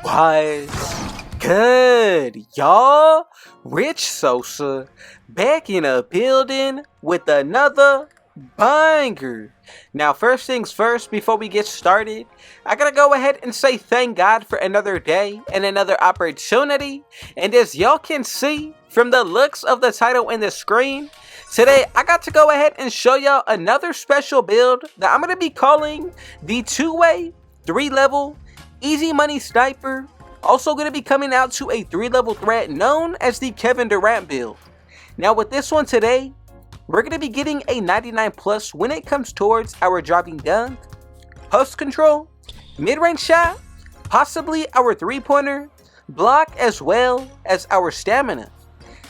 What's good, y'all? Rich Sosa back in a building with another banger. Now, first things first, before we get started, I gotta go ahead and say thank God for another day and another opportunity. And as y'all can see from the looks of the title and the screen, today I got to go ahead and show y'all another special build that I'm gonna be calling the 2-way 3-level easy money sniper. Also going to be coming out to a 3-level threat known as the Kevin Durant build. Now with this one today, we're going to be getting a 99 plus when it comes towards our driving dunk, post control, mid-range shot, possibly our 3-pointer, block, as well as our stamina.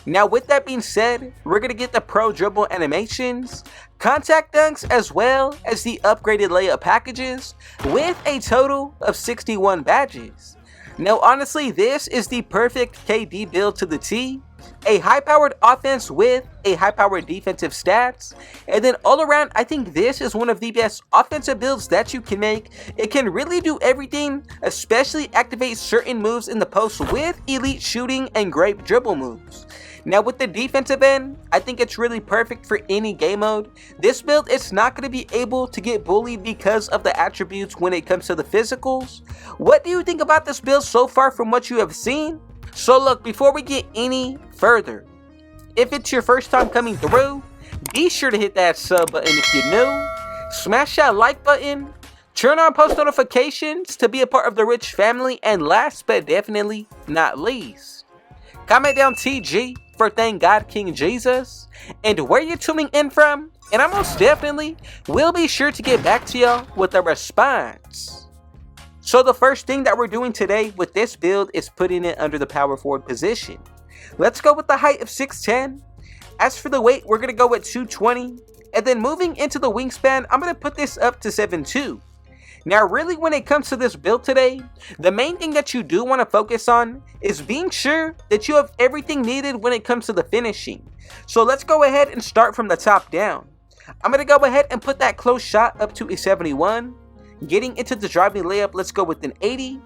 Now with that being said, we're going to get the pro dribble animations, contact dunks, as well as the upgraded layup packages with a total of 61 badges. Now honestly, this is the perfect KD build to the T. A high-powered offense with a high-powered defensive stats. And then all around, I think this is one of the best offensive builds that you can make. It can really do everything, especially activate certain moves in the post with elite shooting and great dribble moves. Now with the defensive end, I think it's really perfect for any game mode. This build is not going to be able to get bullied because of the attributes when it comes to the physicals. What do you think about this build so far from what you have seen? So look, before we get any further, if it's your first time coming through, be sure to hit that sub button if you're new, smash that like button, turn on post notifications to be a part of the Rich family, and last but definitely not least, comment down TG for thank God King Jesus and where you're tuning in from, and I most definitely will be sure to get back to y'all with a response. So the first thing that we're doing today with this build is putting it under the power forward position. Let's go with the height of 6'10". As for the weight, we're going to go with 220. And then moving into the wingspan, I'm going to put this up to 7'2". Now really, when it comes to this build today, the main thing that you do want to focus on is being sure that you have everything needed when it comes to the finishing. So let's go ahead and start from the top down. I'm going to go ahead and put that close shot up to a 71. Getting into the driving layup, let's go with an 80.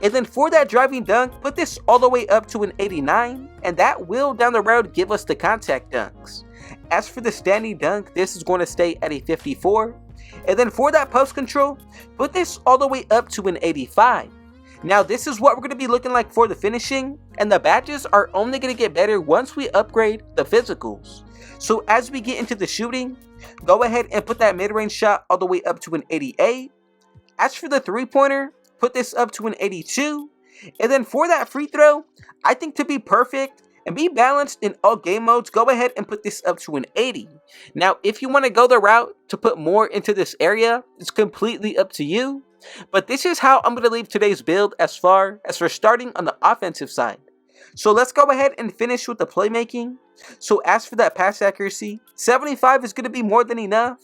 And then for that driving dunk, put this all the way up to an 89. And that will down the road give us the contact dunks. As for the standing dunk, this is going to stay at a 54. And then for that post control, put this all the way up to an 85. Now this is what we're going to be looking like for the finishing. And the badges are only going to get better once we upgrade the physicals. So as we get into the shooting, go ahead and put that mid-range shot all the way up to an 88. As for the 3-pointer, put this up to an 82. And then for that free throw, I think to be perfect and be balanced in all game modes, go ahead and put this up to an 80. Now, if you want to go the route to put more into this area, it's completely up to you. But this is how I'm going to leave today's build as far as for starting on the offensive side. So let's go ahead and finish with the playmaking. So as for that pass accuracy, 75 is going to be more than enough.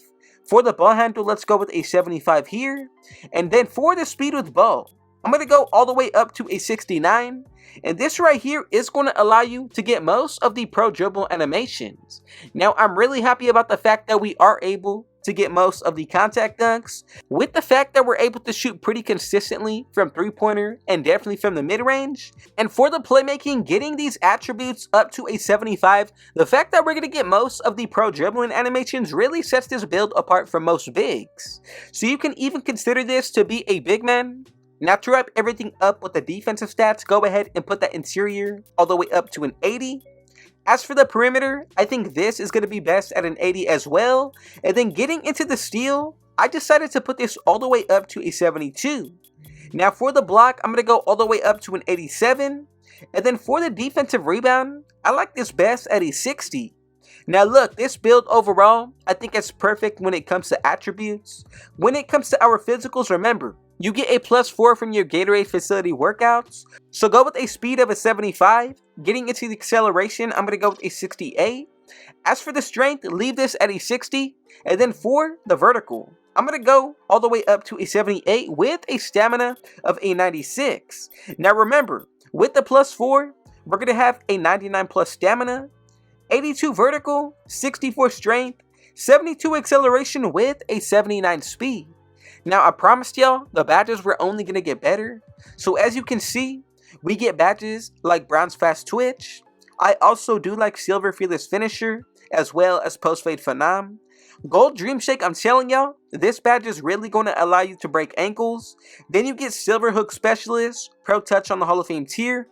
For the ball handle, let's go with a 75 here. And then for the speed with ball, I'm going to go all the way up to a 69. And this right here is going to allow you to get most of the pro dribble animations. Now, I'm really happy about the fact that we are able to get most of the contact dunks, with the fact that we're able to shoot pretty consistently from 3-pointer and definitely from the mid-range. And for the playmaking, getting these attributes up to a 75, the fact that we're going to get most of the pro dribbling animations really sets this build apart from most bigs. So you can even consider this to be a big man. Now to wrap everything up with the defensive stats, go ahead and put that interior all the way up to an 80. As for the perimeter, I think this is going to be best at an 80 as well. And then getting into the steal, I decided to put this all the way up to a 72. Now for the block, I'm going to go all the way up to an 87. And then for the defensive rebound, I like this best at a 60. Now look, this build overall, I think it's perfect when it comes to attributes. When it comes to our physicals, remember, you get a +4 from your Gatorade facility workouts. So go with a speed of a 75. Getting into the acceleration, I'm going to go with a 68. As for the strength, leave this at a 60. And then for the vertical, I'm going to go all the way up to a 78 with a stamina of a 96. Now remember, with the +4, we're going to have a 99 plus stamina, 82 vertical, 64 strength, 72 acceleration with a 79 speed. Now I promised y'all the badges were only gonna get better. So as you can see, we get badges like Bronze Fast Twitch. I also do like Silver Fearless Finisher, as well as Post Fade Phenom. Gold Dream Shake, I'm telling y'all, this badge is really going to allow you to break ankles. Then you get Silver Hook Specialist, Pro Touch on the Hall of Fame tier.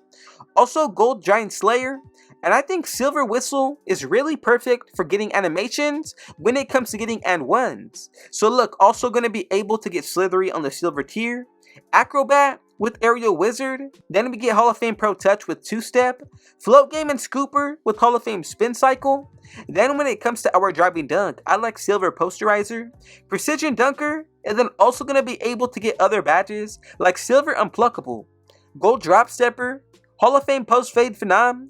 Also Gold Giant Slayer. And I think Silver Whistle is really perfect for getting animations when it comes to getting and ones. So look, also going to be able to get Slithery on the Silver tier. Acrobat with Aerial Wizard. Then we get Hall of Fame Pro Touch with 2-Step. Float Game and Scooper with Hall of Fame Spin Cycle. Then when it comes to our driving dunk, I like Silver Posterizer, Precision Dunker, and then also going to be able to get other badges like Silver Unpluckable, Gold Drop Stepper, Hall of Fame Post Fade Phenom,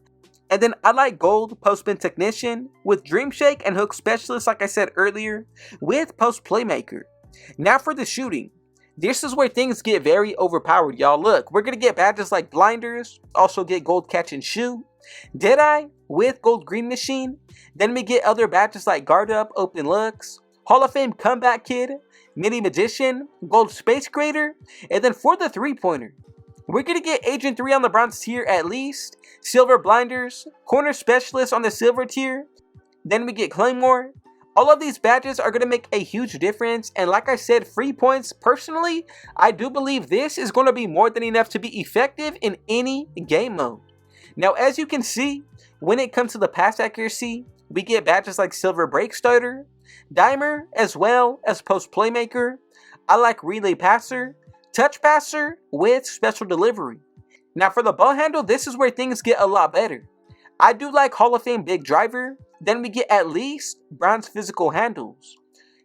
and then I like Gold Post Spin Technician with Dream Shake and Hook Specialist like I said earlier with Post Playmaker. Now for the shooting. This is where things get very overpowered, y'all. Look, we're going to get badges like Blinders, also get Gold Catch and Shoot, Deadeye with Gold Green Machine. Then we get other badges like Guard Up, Open Looks, Hall of Fame Comeback Kid, Mini Magician, Gold Space Creator, and then for the 3-pointer, we're going to get Agent 3 on the Bronze tier at least, Silver Blinders, Corner Specialist on the Silver tier, then we get Claymore. All of these badges are going to make a huge difference, and like I said, free points, personally, I do believe this is going to be more than enough to be effective in any game mode. Now as you can see, when it comes to the pass accuracy, we get badges like Silver Break Starter, Dimer, as well as Post Playmaker. I like Relay Passer, Touch Passer with Special Delivery. Now for the ball handle, this is where things get a lot better. I do like Hall of Fame Big Driver. Then we get at least Bronze Physical Handles.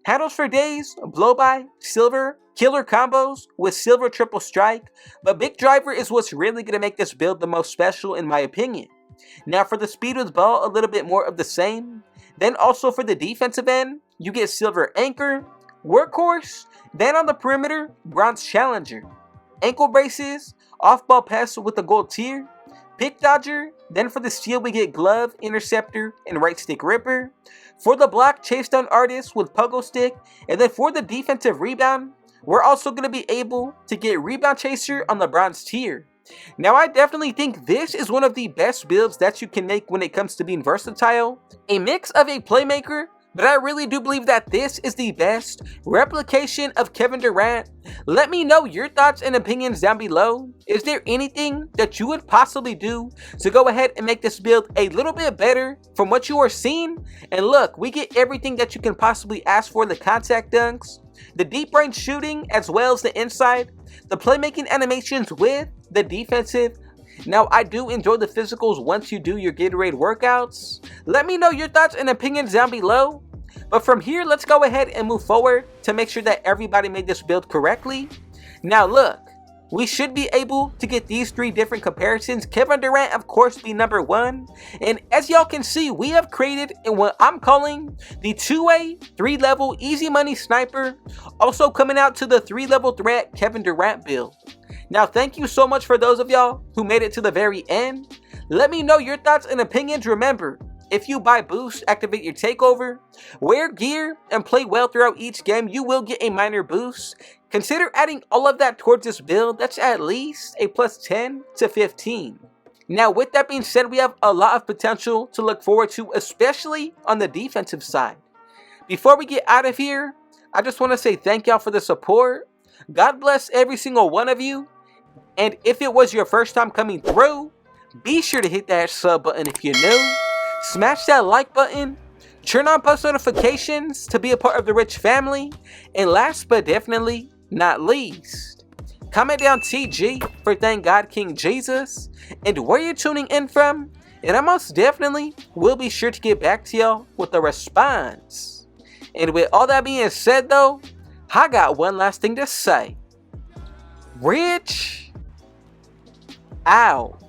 Handles for days, Blow By, Silver, Killer Combos with Silver Triple Strike. But Big Driver is what's really going to make this build the most special in my opinion. Now for the speed with ball, a little bit more of the same. Then also for the defensive end, you get Silver Anchor, Workhorse. Then on the perimeter, Bronze Challenger. Ankle Braces, Off-Ball Pass with the Gold tier. Pick Dodger. Then for the steal we get Glove, Interceptor, and Right Stick Ripper. For the block, Chase Down Artist with Pogo Stick. And then for the defensive rebound, we're also going to be able to get Rebound Chaser on the Bronze tier. Now I definitely think this is one of the best builds that you can make when it comes to being versatile. A mix of a playmaker, but I really do believe that this is the best replication of Kevin Durant. Let me know your thoughts and opinions down below. Is there anything that you would possibly do to go ahead and make this build a little bit better from what you are seeing? And look, we get everything that you can possibly ask for: the contact dunks, the deep range shooting, as well as the inside, the playmaking animations with the defensive. Now, I do enjoy the physicals once you do your Gatorade workouts. Let me know your thoughts and opinions down below. But from here, let's go ahead and move forward to make sure that everybody made this build correctly. Now look, we should be able to get these 3 different comparisons. Kevin Durant, of course, be number 1. And as y'all can see, we have created in what I'm calling the 2-way, 3-level easy money sniper. Also coming out to the 3-level threat Kevin Durant build. Now, thank you so much for those of y'all who made it to the very end. Let me know your thoughts and opinions. Remember, if you buy boosts, activate your takeover, wear gear, and play well throughout each game, you will get a minor boost. Consider adding all of that towards this build. That's at least a plus 10 to 15. Now, with that being said, we have a lot of potential to look forward to, especially on the defensive side. Before we get out of here, I just want to say thank y'all for the support. God bless every single one of you. And if it was your first time coming through, be sure to hit that sub button if you're new. Smash that like button. Turn on post notifications to be a part of the Rich family. And last but definitely not least, comment down TG for Thank God King Jesus and where you're tuning in from. And I most definitely will be sure to get back to y'all with a response. And with all that being said though, I got one last thing to say. Rich out.